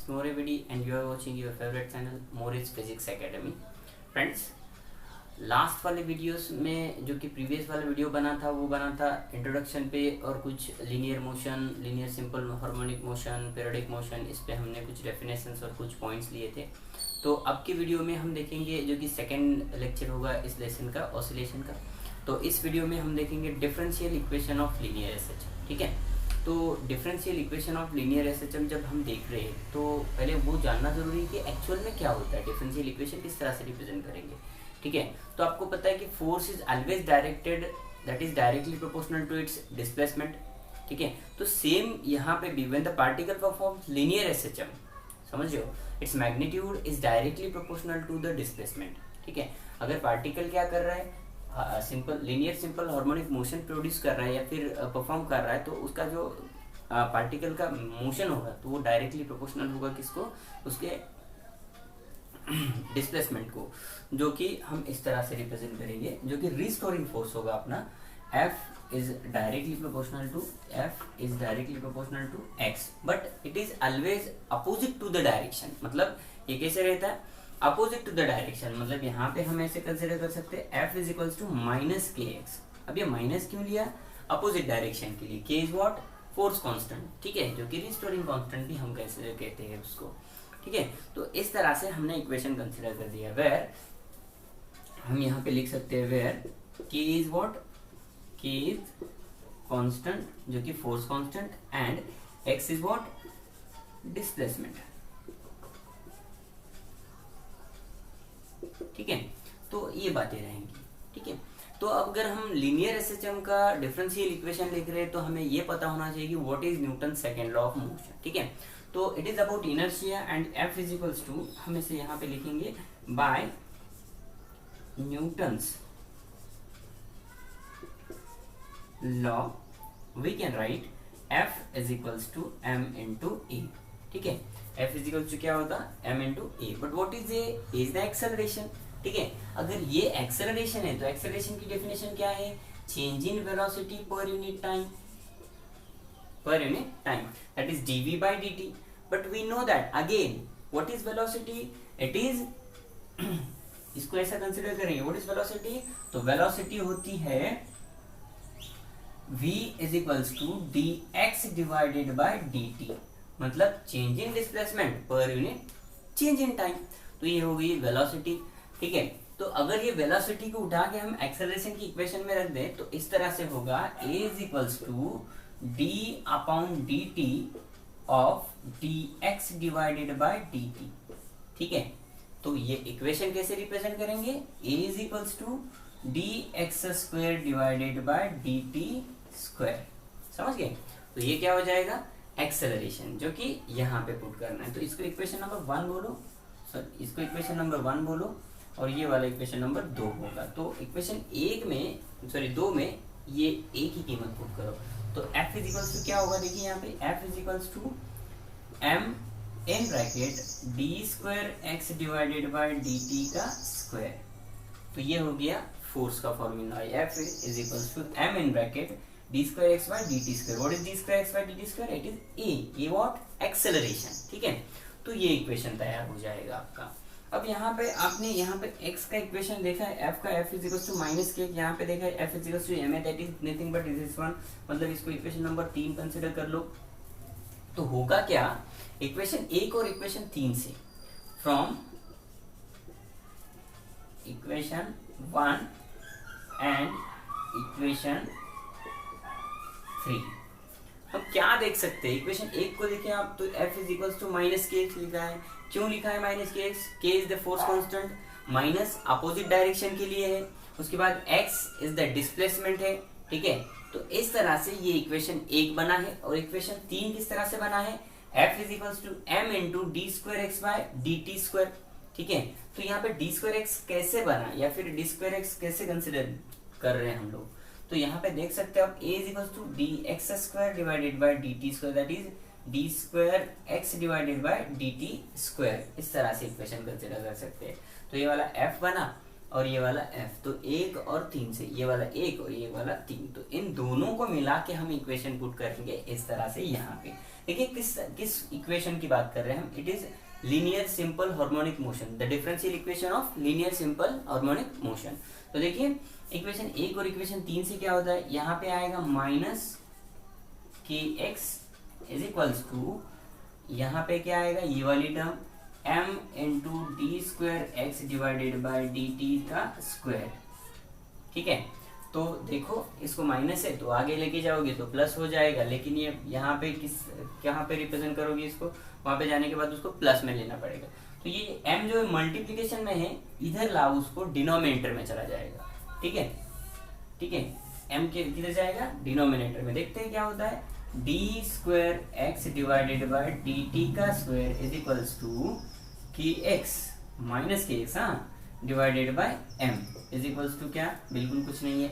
is Morevidi and you are watching your favorite channel More's Physics Academy. Friends, last वाले videos में जो कि previous वाला video बना था वो बना था इंट्रोडक्शन पे और कुछ linear motion, linear simple harmonic motion, periodic motion, इस पे हमने कुछ डेफिनेशंस और कुछ पॉइंट्स लिए थे। तो अब की वीडियो में हम देखेंगे जो कि सेकंड लेक्चर होगा इस लेसन का, ऑसिलेशन का। तो इस वीडियो में हम देखेंगे differential equation of linear SHM. ठीक है, तो differential equation of linear SHM जब हम देख रहे हैं तो पहले वो जानना जरूरी है कि एक्चुअल में क्या होता है, डिफरेंशियल इक्वेशन किस तरह से रिप्रेजेंट करेंगे। ठीक है, तो आपको पता है कि force is always directed, that is directly proportional to its displacement. ठीक है, तो सेम यहाँ पे भी when the particle performs linear SHM, समझ रहे हो, its magnitude is directly proportional to the displacement. ठीक है, अगर पार्टिकल क्या कर रहा है, simple linear simple harmonic motion produce कर रहा है या फिर परफॉर्म कर रहा है, तो उसका जो पार्टिकल का मोशन होगा तो वो डायरेक्टली प्रोपोर्शनल होगा किसको, उसके डिस्प्लेसमेंट को, जो कि हम इस तरह से रिप्रेजेंट करेंगे, जो कि रिस्टोरिंग फोर्स होगा अपना। F is directly proportional to x, but it is always opposite to the direction। मतलब ये कैसे रहता है, अपोजिट टू द डायरेक्शन। मतलब यहाँ पे हम ऐसे कंसिडर कर सकते हैं F is equals to minus K X. अब ये माइनस क्यों लिया, अपोजिट डायरेक्शन के लिए। K is what, force constant. ठीक है, जो कि रिस्टोरिंग कांस्टेंट भी हम कैसे कहते हैं उसको। ठीक है, तो इस तरह से हमने इक्वेशन कंसिडर कर दिया, वेयर हम यहाँ पे लिख सकते हैं where K is what, K is constant जो कि force constant and X is what, displacement. ठीक है, तो ये बातें रहेंगी। ठीक है, तो अब अगर हम लीनियर एसएचएम का डिफरेंशियल इक्वेशन लिख रहे हैं तो हमें ये पता होना चाहिए कि what is Newton second law of motion. ठीक है, तो it is about inertia and F is equals to, हम इसे यहाँ पे लिखेंगे by Newtons law, we can write F is equals to m into a. ठीक है, F इज इक्वल्स टू क्या होता है, m into A. But what is a, is the acceleration. ठीक है, अगर ये एक्सेलरेशन है तो एक्सेलरेशन की डेफिनेशन क्या है, change in velocity per unit time, that is dv by dt। But we know that again what is velocity, it is इसको ऐसा कंसिडर करेंगे, व्हाट इज वेलोसिटी, तो वेलोसिटी होती है v is equals to dx divided by dt, मतलब change in displacement per unit change in time. तो ये हो गई वेलोसिटी। ठीक है, तो अगर ये वेलोसिटी को उठा के हम एक्सेलरेशन की इक्वेशन में रख दें तो इस तरह से होगा a is equals to d upon dt of dx divided by dt। ठीक है, तो ये इक्वेशन कैसे रिप्रेजेंट करेंगे, a is equals to dx square divided by dt square. समझ गए, तो ये क्या हो जाएगा, एक्सेलरेशन, जो कि यहाँ पे पुट करना है। तो इसको इक्वेशन नंबर 1 बोलो, सॉरी इसको इक्वेशन नंबर 1 बोलो और ये वाला इक्वेशन नंबर 2 होगा। तो इक्वेशन 2 में ये एक ही कीमत पुट करो, तो F इज इक्वल्स टू क्या होगा, देखिए यहाँ पे F is equals to m in bracket d square x divided by dt का स्क्वायर। तो ये हो गया फोर्स का formula, F is equals to m in bracket d square x by dt square. What is d square x by dt square, it is a, ये what, acceleration. ठीक है, तो ये इक्वेशन तैयार हो जाएगा आपका। अब यहाँ पे आपने यहाँ पे x का इक्वेशन देखा है, f का f is equals to minus K, यहाँ पे देखा है f is equals to m है, that is nothing but this one, मतलब इसको इक्वेशन नंबर 3 कंसीडर कर लो। तो होगा क्या, इक्वेशन 1 और इक्वेशन 3 से, फ्रॉम इक्वेशन 1 एंड इक्वेशन 3 हम क्या देख सकते हैं, इक्वेशन 1 को देखें आप तो F is equals to minus K X लिखा है। क्यों लिखा है minus K X, K is the force constant, minus opposite direction के लिए है, उसके बाद X इज द डिस्प्लेसमेंट है। ठीक है, तो इस तरह से ये इक्वेशन 1 बना है। और इक्वेशन 3 किस तरह से बना है, F is equals to m into D square X by dt square. ठीक है, तो यहाँ पे d स्क्वायर एक्स कैसे बना या फिर d स्क्वायर एक्स कैसे कंसिडर कर रहे हैं हम लोग, तो यहाँ पे देख सकते हो आप a is equals to dx square divided by dt square, दैट is d square x divided by dt square. इस तरह से इक्वेशन कंसिडर कर सकते हैं। तो ये वाला f बना और ये वाला f, तो 1 और 3 से ये वाला 1 और ये वाला 3, तो इन दोनों को मिला के हम इक्वेशन पुट करेंगे इस तरह से यहाँ पे। देखिए किस किस इक्वेशन की बात कर रहे हैं हम, it is linear simple harmonic motion, the differential equation of linear simple harmonic motion. तो देखिए इक्वेशन 1 और इक्वेशन 3 से क्या होता है, यहाँ पे आएगा minus K X is equals to, यहाँ पे क्या आएगा ये वाली term m into D square X divided by D T का स्क्वायर। ठीक है, तो देखो इसको माइनस है तो आगे लेके जाओगे तो प्लस हो जाएगा, लेकिन ये यहाँ पे कहाँ पे रिप्रेजेंट करोगे इसको, वहां पे जाने के बाद उसको प्लस में लेना पड़ेगा। तो ये m जो है मल्टीप्लीकेशन में है, इधर लाओ उसको डिनोमिनेटर में चला जाएगा। ठीक है, ठीक है, m के किधर जाएगा, डिनोमिनेटर में। देखते हैं क्या होता है, D square X divided by D T का स्क्वायर इज इक्वल्स टू की एक्स माइनस के एक्स, हाँ, divided by m is equals to क्या, बिल्कुल कुछ नहीं है।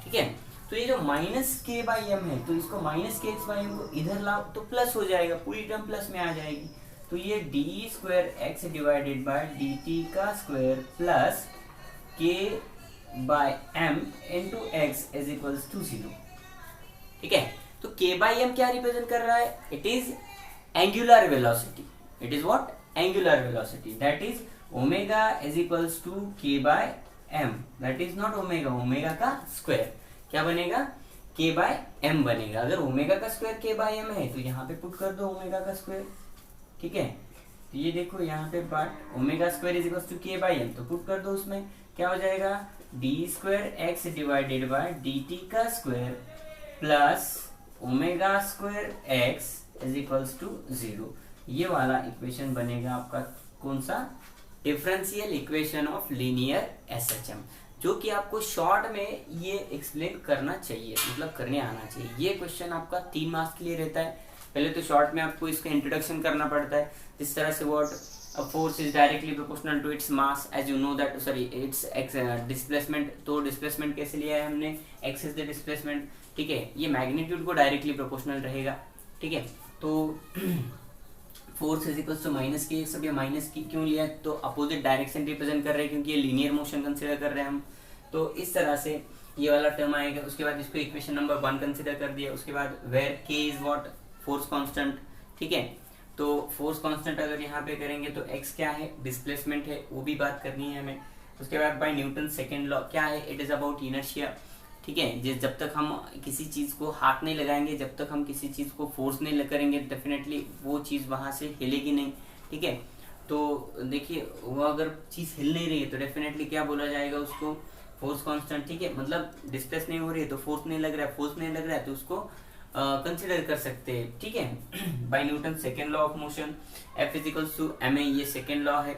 ठीक है, तो ये जो माइनस के बाई एम है, तो इसको minus K x by M को इधर लाओ तो प्लस हो जाएगा, पूरी टर्म प्लस में आ जाएगी। तो ये D square X divided by D T का square plus K by M into X is equals to 0। ठीक है, तो के बाई एम क्या रिप्रेजेंट कर रहा है, it is angular velocity, it is what, angular velocity, that is omega is equals to K by M, that is not omega, omega का square क्या बनेगा, के बाय एम बनेगा। अगर ओमेगा का स्क्वायर के बाय एम है तो यहाँ पे पुट कर दो ओमेगा का स्क्वायर। ठीक है, तो ये देखो यहाँ पे part omega square is equals to K by M, तो पुट कर दो उसमें, क्या हो जाएगा, D square X divided by D T का square plus omega square X is equals to 0। ये वाला इक्वेशन बनेगा आपका कौन सा, differential equation of linear SHM, जो कि आपको शॉर्ट में ये एक्सप्लेन करना चाहिए, मतलब करने आना चाहिए। ये क्वेश्चन आपका 3 मार्क्स के लिए रहता है। पहले तो शॉर्ट में आपको इसका इंट्रोडक्शन करना पड़ता है, जिस तरह से what uh force is directly proportional to its mass as you know that, sorry its displacement. तो डिस्प्लेसमेंट कैसे लिया है हमने, एक्स इज द डिस्प्लेसमेंट। ठीक है, ये मैग्नीट्यूड को डायरेक्टली प्रोपोर्शनल रहेगा। ठीक है, तो force is equals to minus K, सब ये माइनस की क्यों लिया, तो अपोजिट डायरेक्शन रिप्रेजेंट कर रहे हैं, क्योंकि ये लीनियर मोशन कंसिडर कर रहे हैं हम। तो इस तरह से ये वाला टर्म आएगा। उसके बाद इसको इक्वेशन नंबर 1 कंसिडर कर दिया। उसके बाद वेयर के इज व्हाट, फोर्स कांस्टेंट। ठीक है, तो फोर्स कांस्टेंट अगर यहाँ पे करेंगे तो एक्स क्या है, डिस्प्लेसमेंट है, वो भी बात करनी है हमें। उसके बाद बाय न्यूटन सेकेंड लॉ क्या है, इट इज अबाउट इनर्शिया। ठीक है, जब तक हम किसी चीज को हाथ नहीं लगाएंगे, जब तक हम किसी चीज को फोर्स नहीं करेंगे, डेफिनेटली वो चीज वहां से हिलेगी नहीं। ठीक है, तो देखिए वो अगर चीज हिल नहीं रही है तो डेफिनेटली क्या बोला जाएगा उसको, फोर्स कांस्टेंट। ठीक है, मतलब डिस्प्लेस नहीं हो रही है तो फोर्स नहीं लग रहा है, फोर्स नहीं लग रहा है तो उसको कंसिडर कर सकते हैं। ठीक है, by Newton second law of motion, F is equals to M A, ये सेकेंड लॉ है।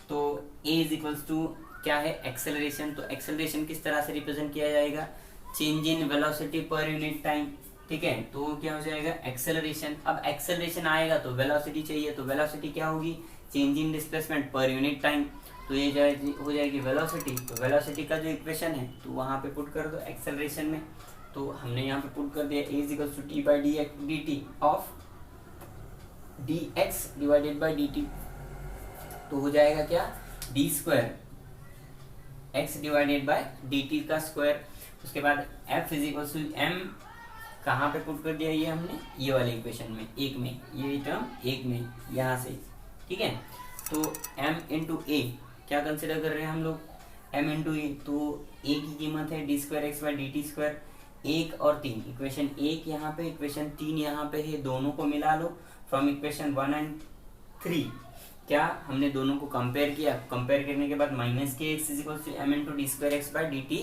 तो ए इज इक्वल्स टू क्या है, एक्सेलरेशन। तो एक्सेलरेशन किस तरह से रिप्रेजेंट किया जाएगा, change in velocity per unit time. ठीक है, तो क्या हो जाएगा, एक्सेलरेशन। अब एक्सेलरेशन आएगा तो वेलोसिटी चाहिए, तो वेलोसिटी क्या होगी, change in displacement per unit time. तो ये हो जाएगी वेलोसिटी। तो वेलोसिटी का जो इक्वेशन है तो वहां पे पुट कर दो एक्सेलरेशन में। तो हमने यहाँ पे पुट कर दिया a is equals to T by D T of D X divided by D T. तो हो जाएगा क्या, D square X divided by D T का स्क्वायर। उसके बाद f is equals to m, कहाँ पे पुट कर दिया ये हमने, ये वाले इक्वेशन में, एक में, ये टर्म एक में यहाँ से। ठीक है, तो m इंटू ए क्या कंसिडर कर रहे हैं हम लोग, m इंटू ए। तो a की कीमत है D square X by D T square, 1 और 3, इक्वेशन 1 यहाँ पे, इक्वेशन 3 यहाँ पे है, दोनों को मिला लो। फ्रॉम इक्वेशन 1 एंड 3 क्या हमने दोनों को कंपेयर किया, कंपेयर करने के बाद minus K X is equal to M into D square X by D T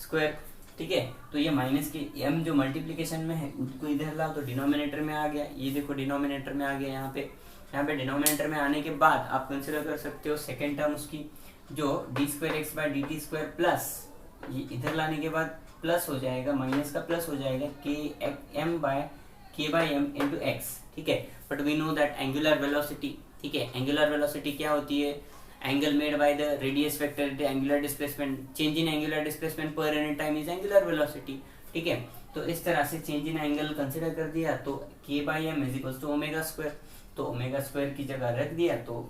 square. ठीक है, तो ये माइनस के m जो मल्टीप्लीकेशन में है उसको इधर लाओ तो डिनोमिनेटर में आ गया। ये देखो डिनोमिनेटर में आ गया, यहाँ पे डिनोमिनेटर में आने के बाद आप कंसिडर कर सकते हो सेकेंड टर्म उसकी, जो D square X by D T square plus ये इधर लाने के बाद प्लस हो जाएगा, माइनस का प्लस हो जाएगा के बाई एम इंटू एक्स। ठीक है, but we know that angular velocity, ठीक है, एंगुलर वेलोसिटी क्या होती है, angle made by the radius vector angular displacement, change in angular displacement per unit time is angular velocity. ठीक है, तो इस तरह से चेंज इन एंगल कंसिडर कर दिया, तो K by M is equal to omega square. तो ओमेगा स्क्वायर की जगह रख दिया, तो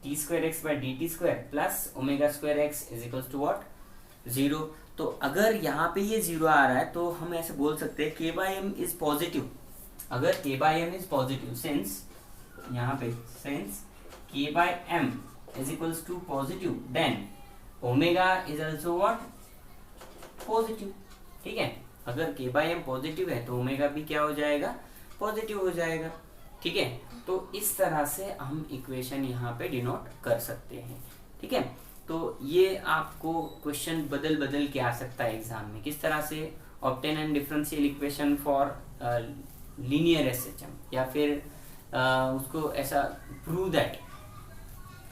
T square X by D T square plus omega square X is equal to what, 0। तो अगर यहाँ पे ये 0 आ रहा है तो हम ऐसे बोल सकते हैं K by M is positive, अगर k by M is positive, since यहाँ पे since k by M is equals to positive, then omega is also what, positive. ठीक है, अगर k बाई एम पॉजिटिव है तो ओमेगा भी क्या हो जाएगा, पॉजिटिव हो जाएगा। ठीक है, तो इस तरह से हम इक्वेशन यहाँ पे डिनोट कर सकते हैं। ठीक है, तो ये आपको क्वेश्चन बदल बदल के आ सकता है एग्जाम में, किस तरह से obtain and differential equation for linear SHM, या फिर उसको ऐसा प्रूव दैट,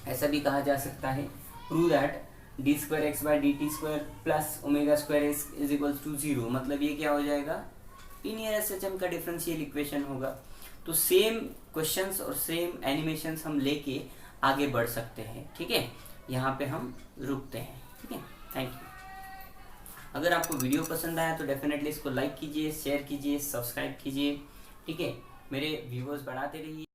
ऐसा भी कहा जा सकता है, prove that D square X by D T square plus omega square is equals to 0, मतलब ये क्या हो जाएगा, लीनियर एसएचएम का डिफरेंशियल इक्वेशन होगा। तो सेम क्वेश्चंस और सेम एनिमेशंस हम लेके आगे बढ़ सकते हैं। ठीक है, यहाँ पे हम रुकते हैं। ठीक है, थैंक यू। अगर आपको वीडियो पसंद आया तो डेफिनेटली इसको लाइक कीजिए, शेयर कीजिए, सब्सक्राइब कीजिए। ठीक है, मेरे व्यूअर्स बढ़ाते रहिए।